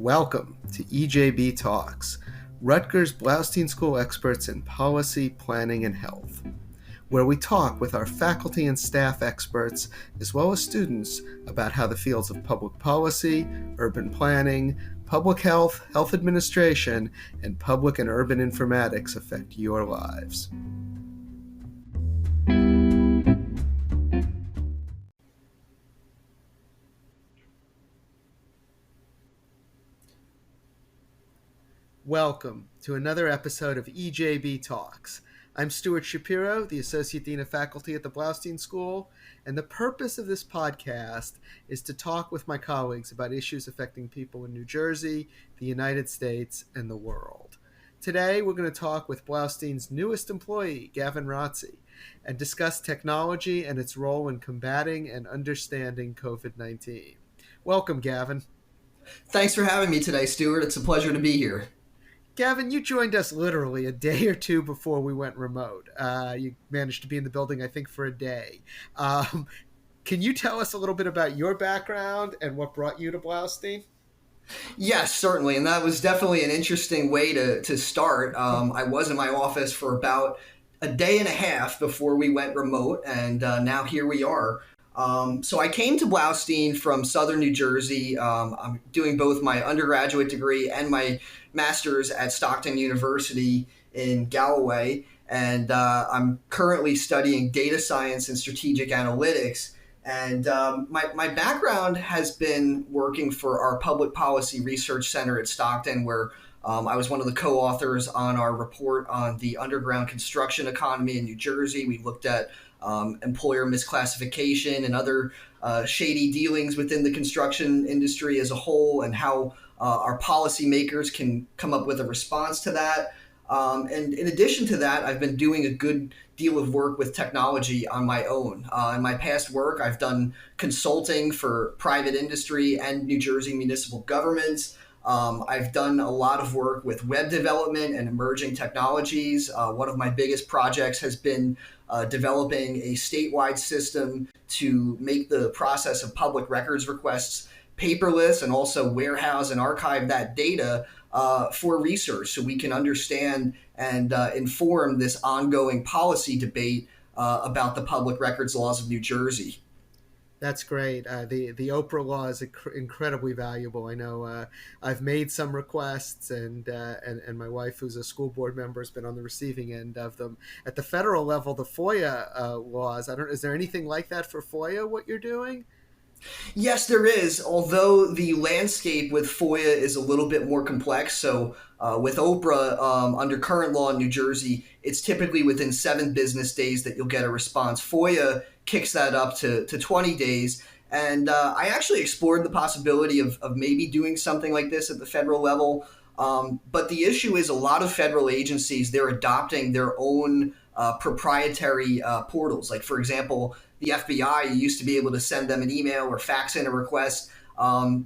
Welcome to EJB Talks, Rutgers Blaustein School experts in policy, planning, and health, where we talk with our faculty and staff experts, as well as students, about how the fields of public policy, urban planning, public health, health administration, and public and urban informatics affect your lives. Welcome to another episode of EJB Talks. I'm Stuart Shapiro, the Associate Dean of Faculty at the Blaustein School, and the purpose of this podcast is to talk with my colleagues about issues affecting people in New Jersey, the United States, and the world. Today, we're going to talk with Blaustein's newest employee, Gavin Rotze, and discuss technology and its role in combating and understanding COVID-19. Welcome, Gavin. Thanks for having me today, Stuart. It's a pleasure to be here. Gavin, you joined us literally a day or two before we went remote. You managed to be in the building, I think, for a day. Can you tell us a little bit about your background and what brought you to Blaustein? Yes, certainly. And that was definitely an interesting way to start. I was in my office for about a day and a half before we went remote, and now here we are. So I came to Blaustein from Southern New Jersey. I'm doing both my undergraduate degree and my master's at Stockton University in Galloway. And I'm currently studying data science and strategic analytics. And my background has been working for our Public Policy Research Center at Stockton, where I was one of the co-authors on our report on the underground construction economy in New Jersey. We looked at employer misclassification and other shady dealings within the construction industry as a whole, and how our policymakers can come up with a response to that. And in addition to that, I've been doing a good deal of work with technology on my own. In my past work, I've done consulting for private industry and New Jersey municipal governments. I've done a lot of work with web development and emerging technologies. One of my biggest projects has been developing a statewide system to make the process of public records requests paperless, and also warehouse and archive that data for research, so we can understand and inform this ongoing policy debate about the public records laws of New Jersey. That's great. The Oprah law is incredibly valuable. I know I've made some requests, and my wife, who's a school board member, has been on the receiving end of them. At the federal level, the FOIA laws. Is there anything like that for FOIA? What you're doing? Yes, there is, although the landscape with FOIA is a little bit more complex. So with Oprah, under current law in New Jersey, it's typically within 7 business days that you'll get a response. FOIA kicks that up to 20 days. And I actually explored the possibility of maybe doing something like this at the federal level. But the issue is a lot of federal agencies, they're adopting their own proprietary portals. Like, for example, the FBI, you used to be able to send them an email or fax in a request.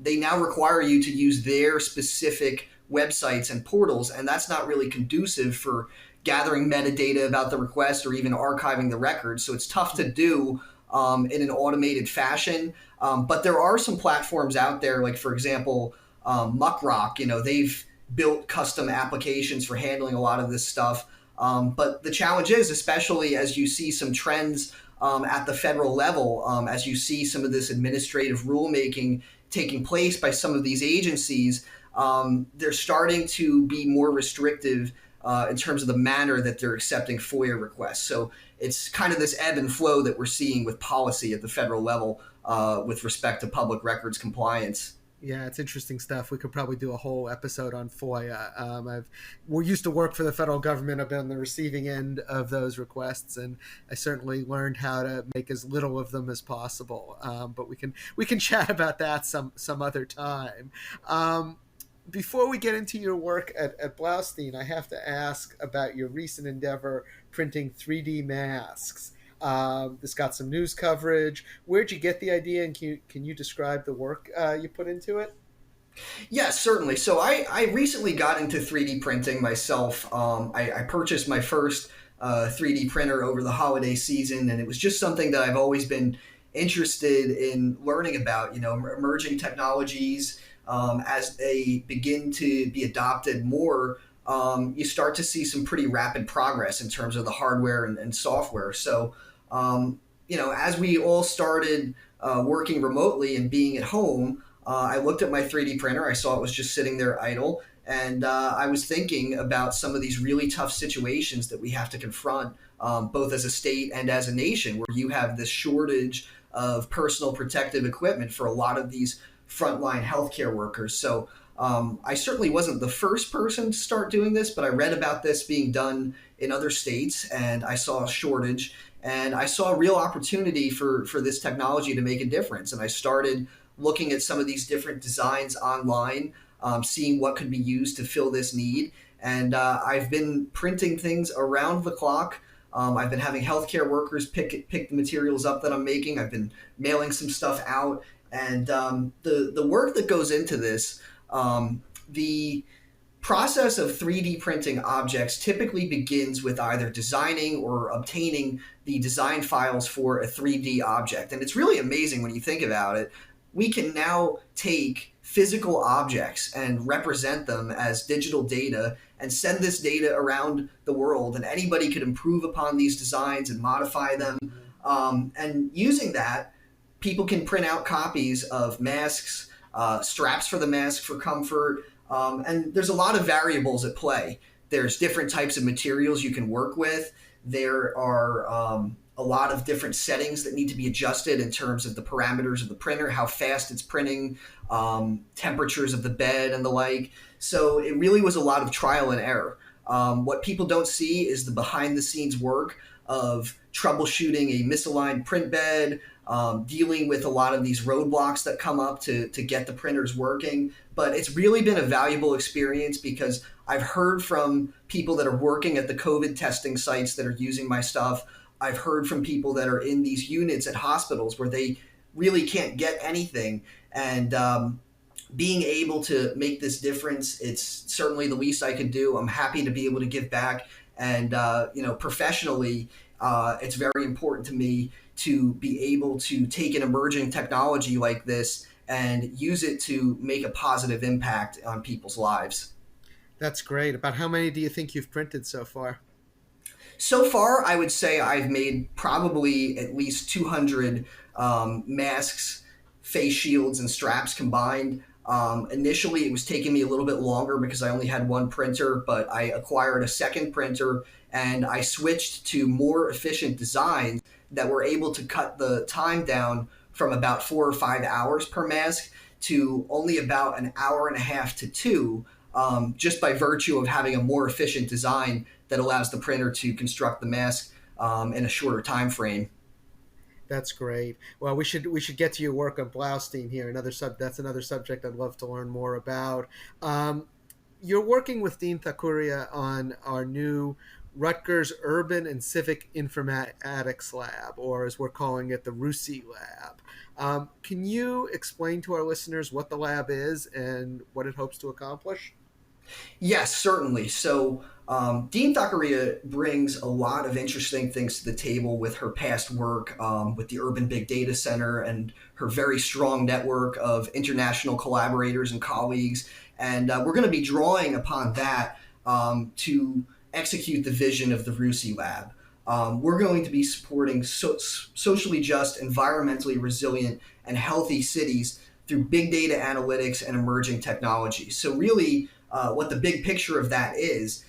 They now require you to use their specific websites and portals, and that's not really conducive for gathering metadata about the request or even archiving the records. So it's tough to do in an automated fashion. But there are some platforms out there, like, for example, Muckrock. They've built custom applications for handling a lot of this stuff. But the challenge is, especially as you see some trends at the federal level, as you see some of this administrative rulemaking taking place by some of these agencies, they're starting to be more restrictive in terms of the manner that they're accepting FOIA requests. So it's kind of this ebb and flow that we're seeing with policy at the federal level with respect to public records compliance. Yeah, it's interesting stuff. We could probably do a whole episode on FOIA. We used to work for the federal government. I've been on the receiving end of those requests, and I certainly learned how to make as little of them as possible. But we can chat about that some other time. Before we get into your work at Blaustein, I have to ask about your recent endeavor printing 3D masks. This got some news coverage. Where'd you get the idea, and can you describe the work you put into it? Yes, certainly. So I recently got into 3D printing myself. I purchased my first 3D printer over the holiday season, and it was just something that I've always been interested in learning about, emerging technologies as they begin to be adopted more. You start to see some pretty rapid progress in terms of the hardware and software. So, as we all started working remotely and being at home, I looked at my 3D printer. I saw it was just sitting there idle. And I was thinking about some of these really tough situations that we have to confront, both as a state and as a nation, where you have this shortage of personal protective equipment for a lot of these frontline healthcare workers. So I certainly wasn't the first person to start doing this, but I read about this being done in other states, and I saw a shortage, and I saw a real opportunity for this technology to make a difference. And I started looking at some of these different designs online, seeing what could be used to fill this need. And I've been printing things around the clock. I've been having healthcare workers pick the materials up that I'm making. I've been mailing some stuff out. And the work that goes into this, the process of 3D printing objects typically begins with either designing or obtaining the design files for a 3D object. And it's really amazing when you think about it. We can now take physical objects and represent them as digital data and send this data around the world, and anybody could improve upon these designs and modify them. And using that, people can print out copies of masks, straps for the mask for comfort, and there's a lot of variables at play. There's different types of materials you can work with. There are a lot of different settings that need to be adjusted in terms of the parameters of the printer, how fast it's printing, temperatures of the bed and the like. So it really was a lot of trial and error. What people don't see is the behind the scenes work of troubleshooting a misaligned print bed, dealing with a lot of these roadblocks that come up to get the printers working. But it's really been a valuable experience because I've heard from people that are working at the COVID testing sites that are using my stuff. I've heard from people that are in these units at hospitals where they really can't get anything. And being able to make this difference, it's certainly the least I could do. I'm happy to be able to give back. And, professionally, it's very important to me to be able to take an emerging technology like this and use it to make a positive impact on people's lives. That's great. About how many do you think you've printed so far? So far, I would say I've made probably at least 200 masks, face shields, and straps combined. Initially, it was taking me a little bit longer because I only had one printer, but I acquired a second printer and I switched to more efficient designs that were able to cut the time down from about 4 or 5 hours per mask to only about an hour and a half to 2, just by virtue of having a more efficient design that allows the printer to construct the mask in a shorter time frame. That's great. Well, we should get to your work on Blaustein here. That's another subject I'd love to learn more about. You're working with Dean Thakuria on our new Rutgers Urban and Civic Informatics Lab, or as we're calling it, the RUCI Lab. Can you explain to our listeners what the lab is and what it hopes to accomplish? Yes, certainly. So Dean Thakuria brings a lot of interesting things to the table with her past work with the Urban Big Data Center and her very strong network of international collaborators and colleagues. And we're going to be drawing upon that to execute the vision of the RUCI Lab. We're going to be supporting socially just, environmentally resilient, and healthy cities through big data analytics and emerging technologies. So really, what the big picture of that is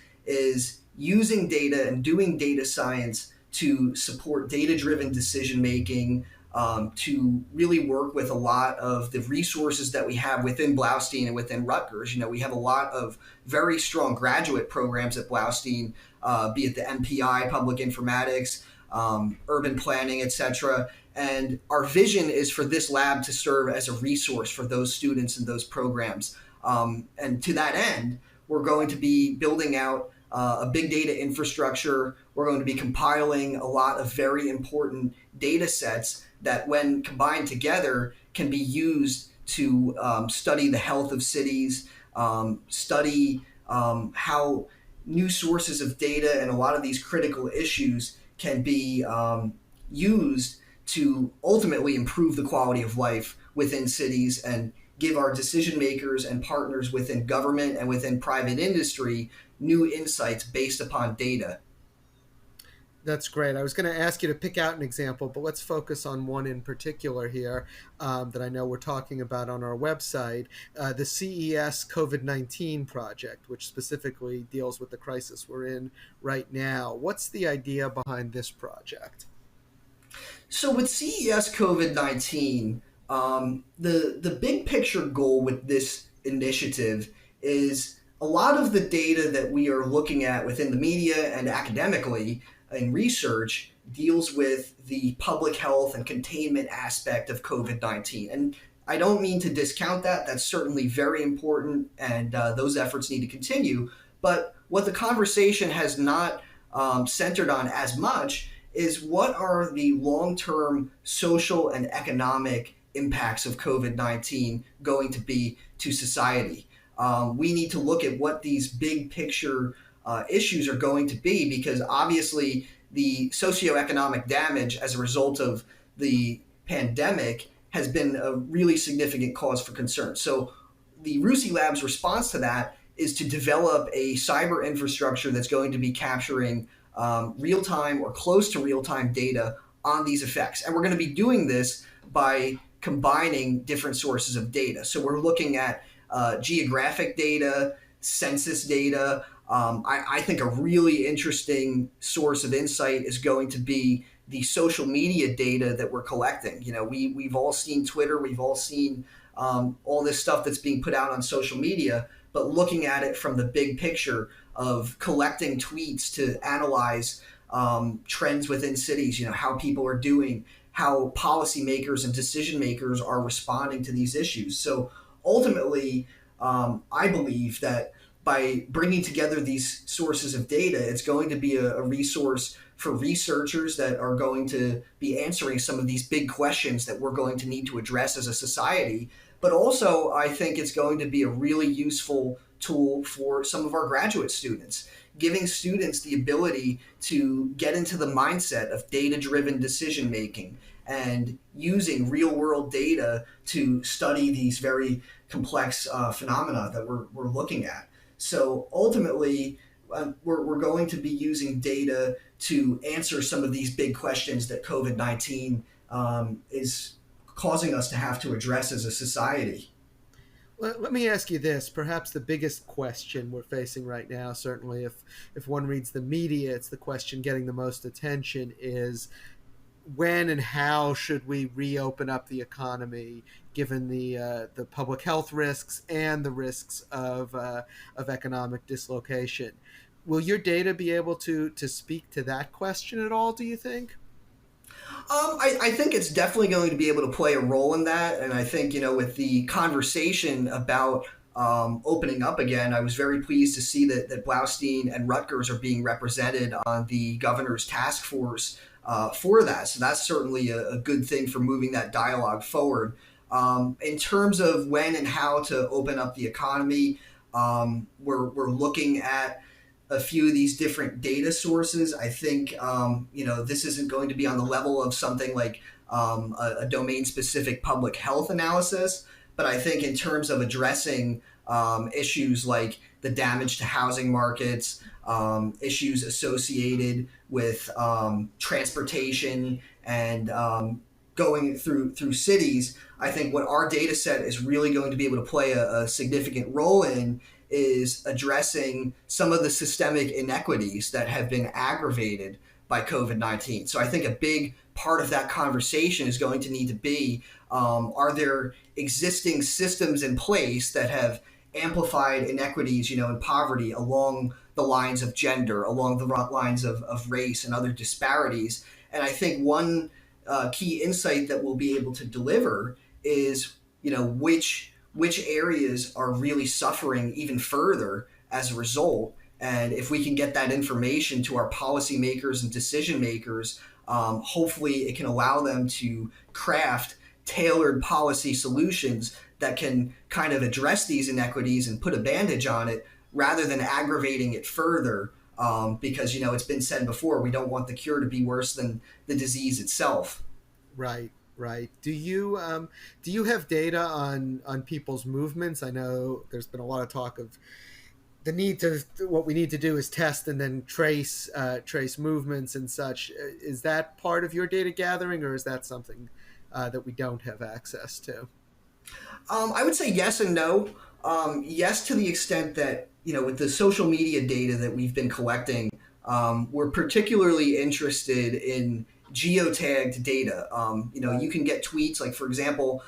using data and doing data science to support data-driven decision-making, to really work with a lot of the resources that we have within Blaustein and within Rutgers. We have a lot of very strong graduate programs at Blaustein, be it the MPI, Public Informatics, Urban Planning, etc. And our vision is for this lab to serve as a resource for those students and those programs. And to that end, we're going to be building out a big data infrastructure. We're going to be compiling a lot of very important data sets that, when combined together, can be used to study the health of cities, study how new sources of data and a lot of these critical issues can be used to ultimately improve the quality of life within cities and give our decision makers and partners within government and within private industry new insights based upon data. That's great. I was going to ask you to pick out an example, but let's focus on one in particular here that I know we're talking about on our website, the CES COVID-19 project, which specifically deals with the crisis we're in right now. What's the idea behind this project? So with CES COVID-19, the big picture goal with this initiative is a lot of the data that we are looking at within the media and academically in research deals with the public health and containment aspect of COVID-19. And I don't mean to discount that. That's certainly very important, and those efforts need to continue. But what the conversation has not centered on as much is what are the long-term social and economic impacts of COVID-19 going to be to society. We need to look at what these big picture issues are going to be, because obviously the socioeconomic damage as a result of the pandemic has been a really significant cause for concern. So the RUSI Lab's response to that is to develop a cyber infrastructure that's going to be capturing real-time or close to real-time data on these effects. And we're going to be doing this by combining different sources of data. So we're looking at geographic data, census data. I think a really interesting source of insight is going to be the social media data that we're collecting. You know, we've all seen Twitter, we've all seen all this stuff that's being put out on social media, but looking at it from the big picture of collecting tweets to analyze trends within cities, you know, how people are doing, how policymakers and decision makers are responding to these issues. So ultimately, I believe that by bringing together these sources of data, it's going to be a resource for researchers that are going to be answering some of these big questions that we're going to need to address as a society. But also, I think it's going to be a really useful tool for some of our graduate students, giving students the ability to get into the mindset of data-driven decision making and using real-world data to study these very complex phenomena that we're looking at. So ultimately, we're going to be using data to answer some of these big questions that COVID-19 is causing us to have to address as a society. Let me ask you this. Perhaps the biggest question we're facing right now, certainly if one reads the media, it's the question getting the most attention, is when and how should we reopen up the economy, given the public health risks and the risks of economic dislocation? Will your data be able to speak to that question at all, do you think? I think it's definitely going to be able to play a role in that. And I think, you know, with the conversation about opening up again, I was very pleased to see that Blaustein and Rutgers are being represented on the governor's task force for that. So that's certainly a good thing for moving that dialogue forward. In terms of when and how to open up the economy, we're looking at a few of these different data sources. I think you know, this isn't going to be on the level of something like a domain-specific public health analysis, but I think in terms of addressing issues like the damage to housing markets, issues associated with transportation and going through cities, I think what our data set is really going to be able to play a significant role in is addressing some of the systemic inequities that have been aggravated by COVID-19. So I think a big part of that conversation is going to need to be, are there existing systems in place that have amplified inequities, you know, and poverty along the lines of gender, along the lines of race and other disparities? And I think one key insight that we'll be able to deliver is, you know, which areas are really suffering even further as a result. And if we can get that information to our policymakers and decision makers, hopefully it can allow them to craft tailored policy solutions that can kind of address these inequities and put a bandage on it rather than aggravating it further. Because, you know, it's been said before, we don't want the cure to be worse than the disease itself. Right, right. Do you have data on people's movements? I know there's been a lot of talk of the need to what we need to do is test and then trace movements and such. Is that part of your data gathering, or is that something that we don't have access to? I would say yes and no. Yes, to the extent that, with the social media data that we've been collecting, we're particularly interested in geotagged data. You can get tweets, like, for example,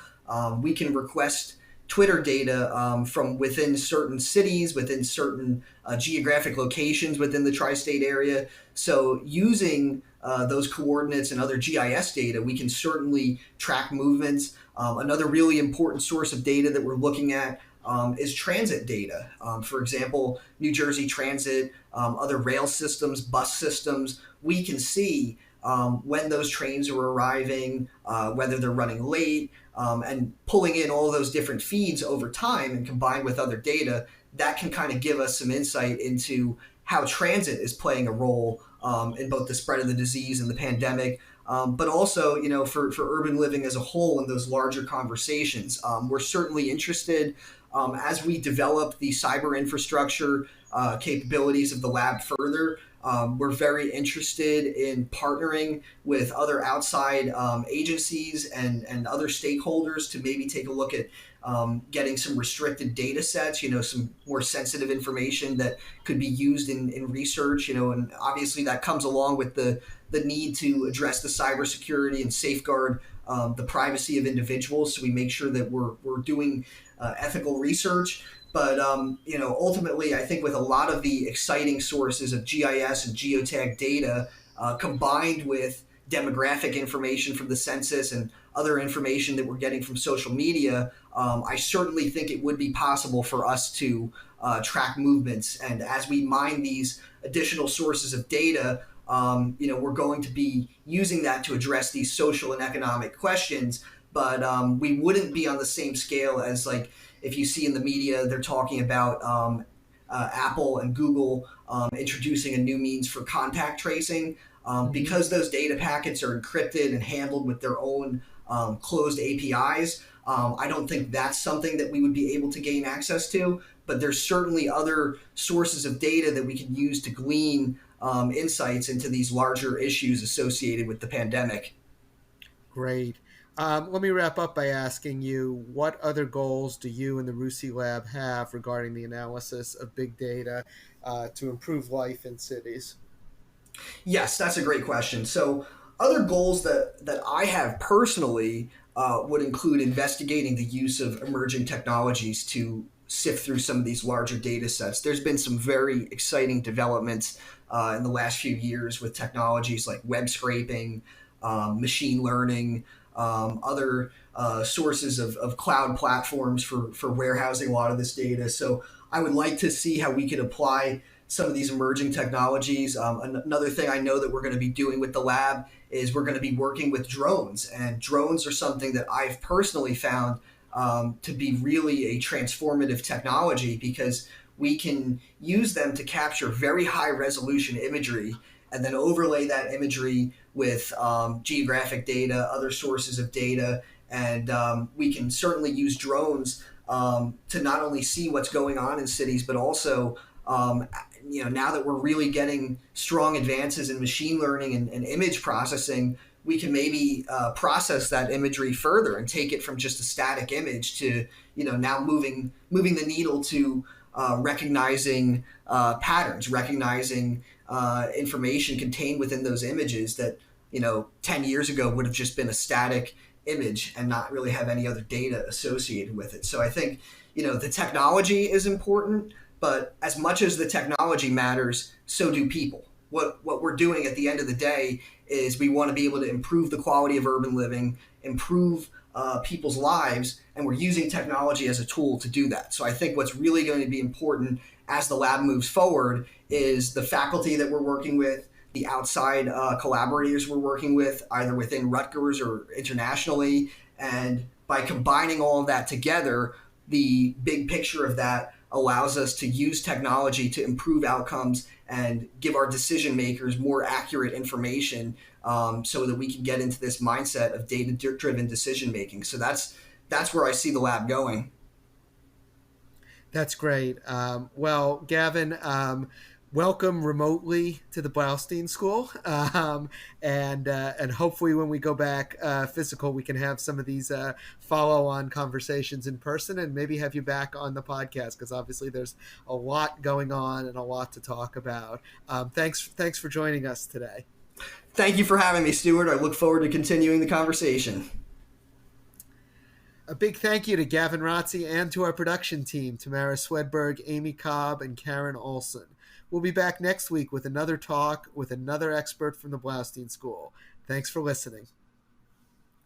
we can request Twitter data from within certain cities, within certain geographic locations within the tri state area. So, using those coordinates and other GIS data, we can certainly track movements. Another really important source of data that we're looking at is transit data. For example, New Jersey Transit, other rail systems, bus systems. We can see when those trains are arriving, whether they're running late, and pulling in all those different feeds over time and combined with other data, that can kind of give us some insight into how transit is playing a role in both the spread of the disease and the pandemic. But also, for urban living as a whole and those larger conversations, we're certainly interested as we develop the cyber infrastructure capabilities of the lab further. We're very interested in partnering with other outside agencies and other stakeholders to maybe take a look at getting some restricted data sets, some more sensitive information that could be used in research, and obviously that comes along with the need to address the cybersecurity and safeguard the privacy of individuals. So we make sure that we're doing ethical research. But ultimately, I think with a lot of the exciting sources of GIS and geotag data, combined with demographic information from the census and other information that we're getting from social media, I certainly think it would be possible for us to track movements. And as we mine these additional sources of data, we're going to be using that to address these social and economic questions. But we wouldn't be on the same scale as, like, if you see in the media, they're talking about Apple and Google introducing a new means for contact tracing. Because those data packets are encrypted and handled with their own closed APIs, I don't think that's something that we would be able to gain access to. But there's certainly other sources of data that we can use to glean insights into these larger issues associated with the pandemic. Great. Let me wrap up by asking you, what other goals do you and the RUSI Lab have regarding the analysis of big data to improve life in cities? Yes, that's a great question. So, other goals that I have personally would include investigating the use of emerging technologies to sift through some of these larger data sets. There's been some very exciting developments in the last few years with technologies like web scraping, machine learning, other sources of cloud platforms for warehousing a lot of this data. So I would like to see how we could apply some of these emerging technologies. Another thing I know that we're going to be doing with the lab is we're going to be working with drones. And drones are something that I've personally found to be really a transformative technology, because we can use them to capture very high resolution imagery and then overlay that imagery with geographic data, other sources of data. And we can certainly use drones to not only see what's going on in cities, but also, now that we're really getting strong advances in machine learning and image processing, we can maybe process that imagery further and take it from just a static image to, now moving the needle to recognizing patterns, recognizing information contained within those images that 10 years ago would have just been a static image and not really have any other data associated with it. So I think the technology is important, but as much as the technology matters, so do people. What we're doing at the end of the day is we want to be able to improve the quality of urban living, improve people's lives, and we're using technology as a tool to do that. So I think what's really going to be important as the lab moves forward is the faculty that we're working with, the outside collaborators we're working with, either within Rutgers or internationally. And by combining all of that together, the big picture of that allows us to use technology to improve outcomes and give our decision makers more accurate information so that we can get into this mindset of data-driven decision making. So that's where I see the lab going. That's great. Well, Gavin, welcome remotely to the Blaustein School, and hopefully when we go back physical, we can have some of these follow-on conversations in person, and maybe have you back on the podcast, because obviously there's a lot going on and a lot to talk about. Thanks for joining us today. Thank you for having me, Stuart. I look forward to continuing the conversation. A big thank you to Gavin Rotze and to our production team, Tamara Swedberg, Amy Cobb, and Karen Olson. We'll be back next week with another talk with another expert from the Blaustein School. Thanks for listening.